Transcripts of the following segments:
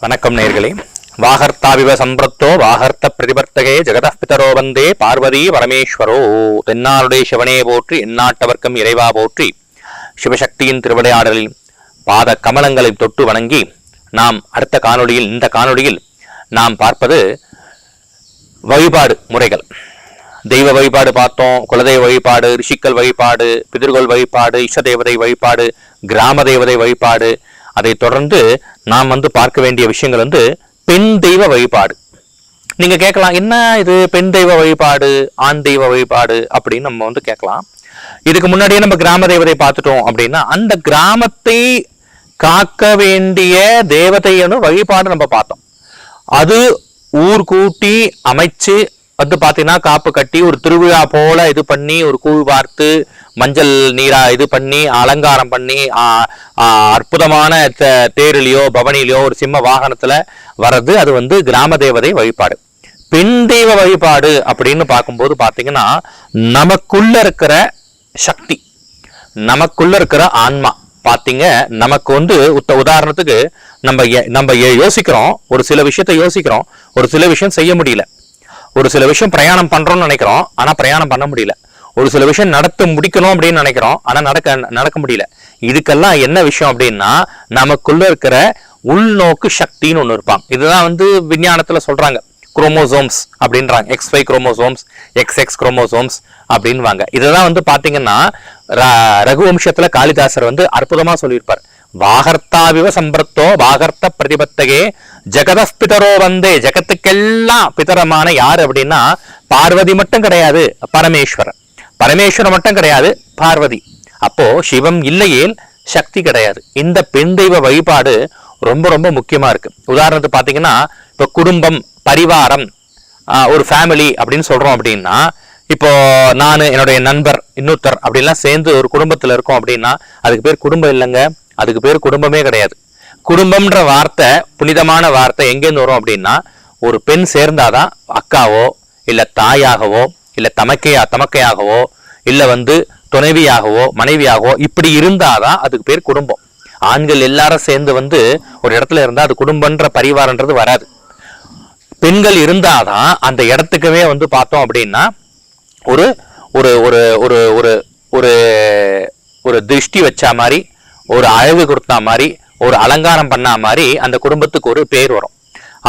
வணக்கம் நேயர்களே. வாகர்த்தாவிவ சம்பிரத்தோ வாகர்த்த பிரதிபர்த்தகே ஜெகதः பிதரோ வந்தே பார்வதி பரமேஸ்வரோ. தென்னாடுடைய சிவனே போற்றி, எந்நாட்டவர்க்கும் இறைவா போற்றி. சிவசக்தியின் திருவிளையாடலில் பாத கமலங்களை தொட்டு வணங்கி நாம் இந்த காணொளியில் நாம் பார்ப்பது வழிபாடு முறைகள். தெய்வ வழிபாடு பார்த்தோம், குலதெய்வ வழிபாடு, ரிஷிக்கல் வழிபாடு, பிதிர்கோள் வழிபாடு, இஷ்ட தேவதை வழிபாடு, கிராம தேவதை வழிபாடு. அதை தொடர்ந்து நாம் பார்க்க வேண்டிய விஷயங்கள் பெண் தெய்வ வழிபாடு. நீங்க கேட்கலாம், என்ன இது பெண் தெய்வ வழிபாடு ஆண் தெய்வ வழிபாடு அப்படின்னு நம்ம கேட்கலாம். இதுக்கு முன்னாடியே நம்ம கிராம தேவதை பார்த்துட்டோம் அப்படின்னா, அந்த கிராமத்தை காக்க வேண்டிய தேவதையனு வழிபாடு நம்ம பார்த்தோம். அது ஊர் கூட்டி அமைச்சு பாத்தீங்கன்னா காப்பு கட்டி ஒரு திருவிழா போல இது பண்ணி ஒரு கூழ் பார்த்து மஞ்சள் நீரா இது பண்ணி அலங்காரம் பண்ணி அற்புதமான தேரிலையோ பவனிலையோ ஒரு சிம்ம வாகனத்துல வர்றது அது கிராம தேவதை வழிபாடு. பெண் தெய்வ வழிபாடு அப்படின்னு பார்க்கும்போது பாத்தீங்கன்னா, நமக்குள்ள இருக்கிற சக்தி, நமக்குள்ள இருக்கிற ஆன்மா பாத்தீங்க. நமக்கு உதாரணத்துக்கு நம்ம யோசிக்கிறோம், ஒரு சில விஷயத்த யோசிக்கிறோம், ஒரு சில விஷயம் செய்ய முடியல. ஒரு சில விஷயம் பிரயாணம் பண்றோம்னு நினைக்கிறோம், ஆனா பிரயாணம் பண்ண முடியல. ஒரு சில விஷயம் நடத்த முடிக்கணும் அப்படின்னு நினைக்கிறோம், ஆனா நடக்க முடியல. இதுக்கெல்லாம் என்ன விஷயம் அப்படின்னா, நமக்குள்ள இருக்கிற உள்நோக்கு சக்தின்னு ஒண்ணு இருப்பாங்க. இதுதான் விஞ்ஞானத்துல சொல்றாங்க குரோமோசோம்ஸ் அப்படின்றாங்க. XY குரோமோசோம்ஸ், XX குரோமோசோம்ஸ் அப்படின்வாங்க. இதுதான் பாத்தீங்கன்னா ரகுவம்சத்துல காளிதாசர் அற்புதமா சொல்லியிருப்பார். வாகர்த்தாவிவ சம்பிரத்தோ வாகர்த்த பிரதிபத்தகே ஜெகதः பிதரோ வந்தே. ஜெகத்துக்கெல்லாம் பிதரமான யாரு அப்படின்னா பார்வதி மட்டும் கிடையாது, பரமேஸ்வரன். பரமேஸ்வரன் மட்டும் கிடையாது, பார்வதி. அப்போ சிவம் இல்லையேல் சக்தி கிடையாது. இந்த பெண் தெய்வ வழிபாடு ரொம்ப ரொம்ப முக்கியமா இருக்கு. உதாரணத்துக்கு பாத்தீங்கன்னா, இப்போ குடும்பம், பரிவாரம், ஒரு ஃபேமிலி அப்படின்னு சொல்றோம் அப்படின்னா, இப்போ நான் என்னுடைய நண்பர் இன்னொருத்தர் அப்படின்லாம் சேர்ந்து ஒரு குடும்பத்துல இருக்கோம் அப்படின்னா, அதுக்கு பேர் குடும்பம் இல்லைங்க, அதுக்கு பேர் குடும்பமே கிடையாது. குடும்பம்ன்ற வார்த்தை, புனிதமான வார்த்தை எங்கேருந்து வரும் அப்படின்னா, ஒரு பெண் சேர்ந்தாதான் அக்காவோ இல்ல தாயாகவோ இல்ல தமக்கையாகவோ இல்ல துணைவியாகவோ மனைவியாகவோ இப்படி இருந்தாதான் அதுக்கு பேர் குடும்பம். ஆண்கள் எல்லாரும் சேர்ந்து ஒரு இடத்துல இருந்தா அது குடும்பம்ன்ற பரிவாரன்றது வராது. பெண்கள் இருந்தாதான் அந்த இடத்துக்குமே பார்த்தோம் அப்படின்னா ஒரு ஒரு ஒரு ஒரு ஒரு ஒரு ஒரு திருஷ்டி வச்சா மாதிரி, ஒரு அழகு கொடுத்தா மாதிரி, ஒரு அலங்காரம் பண்ணா மாதிரி அந்த குடும்பத்துக்கு ஒரு பேர் வரும்.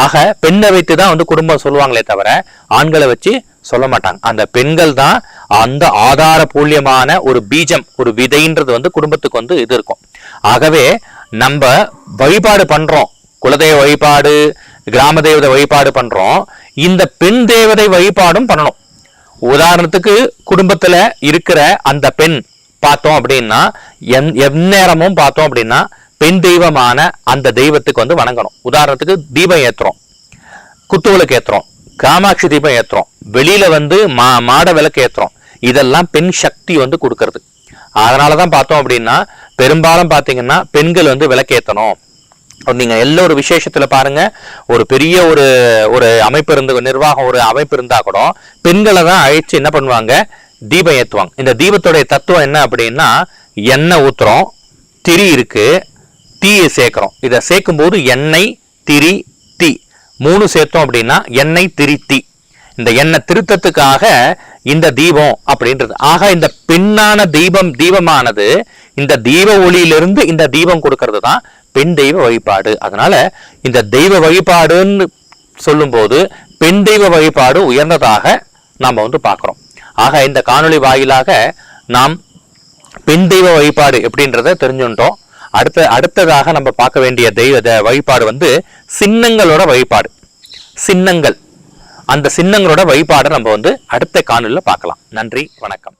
ஆக பெண்ணை வைத்துதான் குடும்பம் சொல்லுவாங்களே தவிர ஆண்களை வச்சு சொல்ல மாட்டாங்க. அந்த பெண்கள் தான் அந்த ஆதார பூல்யமான ஒரு பீஜம், ஒரு விதைன்றது குடும்பத்துக்கு இது இருக்கும். ஆகவே நம்ம வழிபாடு பண்றோம், குலதெய்வ வழிபாடு, கிராம தேவதை வழிபாடு பண்றோம், இந்த பெண் தேவதை வழிபாடும் பண்ணணும். உதாரணத்துக்கு குடும்பத்துல இருக்கிற அந்த பெண் பார்த்தோம் அப்படின்னா, எந்நேரமும் பார்த்தோம் அப்படின்னா பெண் தெய்வமான அந்த தெய்வத்துக்கு வணங்கணும். உதாரணத்துக்கு தீபம் ஏத்துறோம், குத்துவிளக்கு ஏத்துறோம், காமாட்சி தீபம் ஏத்துறோம், வெளியில மாட விளக்கு ஏத்துறோம். இதெல்லாம் பெண் சக்தி கொடுக்கறது. அதனாலதான் பார்த்தோம் அப்படின்னா பெரும்பாலும் பாத்தீங்கன்னா பெண்கள் விளக்கேத்தணும். நீங்க எல்லோரு விசேஷத்துல பாருங்க, ஒரு பெரிய ஒரு அமைப்பு நிர்வாகம் ஒரு அமைப்பு இருந்தா கூட பெண்களை தான் அழைச்சு என்ன பண்ணுவாங்க, தீபம் ஏத்துவாங்க. இந்த தீபத்தோடைய தத்துவம் என்ன அப்படின்னா, எண்ணெய் ஊத்துறோம், திரி இருக்கு, தீயை சேர்க்கிறோம். இதை சேர்க்கும் போது எண்ணெய், திரி, தீ மூணு சேர்த்தோம் அப்படின்னா எண்ணெய், திரி, தீ. இந்த எண்ணெய் திருத்தத்துக்காக இந்த தீபம் அப்படின்றது. ஆக இந்த பெண்ணான தீபமானது இந்த தீப ஒளியிலிருந்து இந்த தீபம் கொடுக்கறது தான் பெண் தெய்வ வழிபாடு. அதனால இந்த தெய்வ வழிபாடுன்னு சொல்லும் போது பெண் தெய்வ வழிபாடு உயர்ந்ததாக நாம பார்க்கிறோம். ஆக இந்த காணொளி வாயிலாக நாம் பெண் தெய்வ வழிபாடு எப்படின்றத தெரிஞ்சுட்டோம். அடுத்ததாக நம்ம பார்க்க வேண்டிய தெய்வ வழிபாடு சின்னங்களோட வழிபாடு. சின்னங்கள், அந்த சின்னங்களோட வழிபாடை நம்ம அடுத்த காணொளியில பார்க்கலாம். நன்றி, வணக்கம்.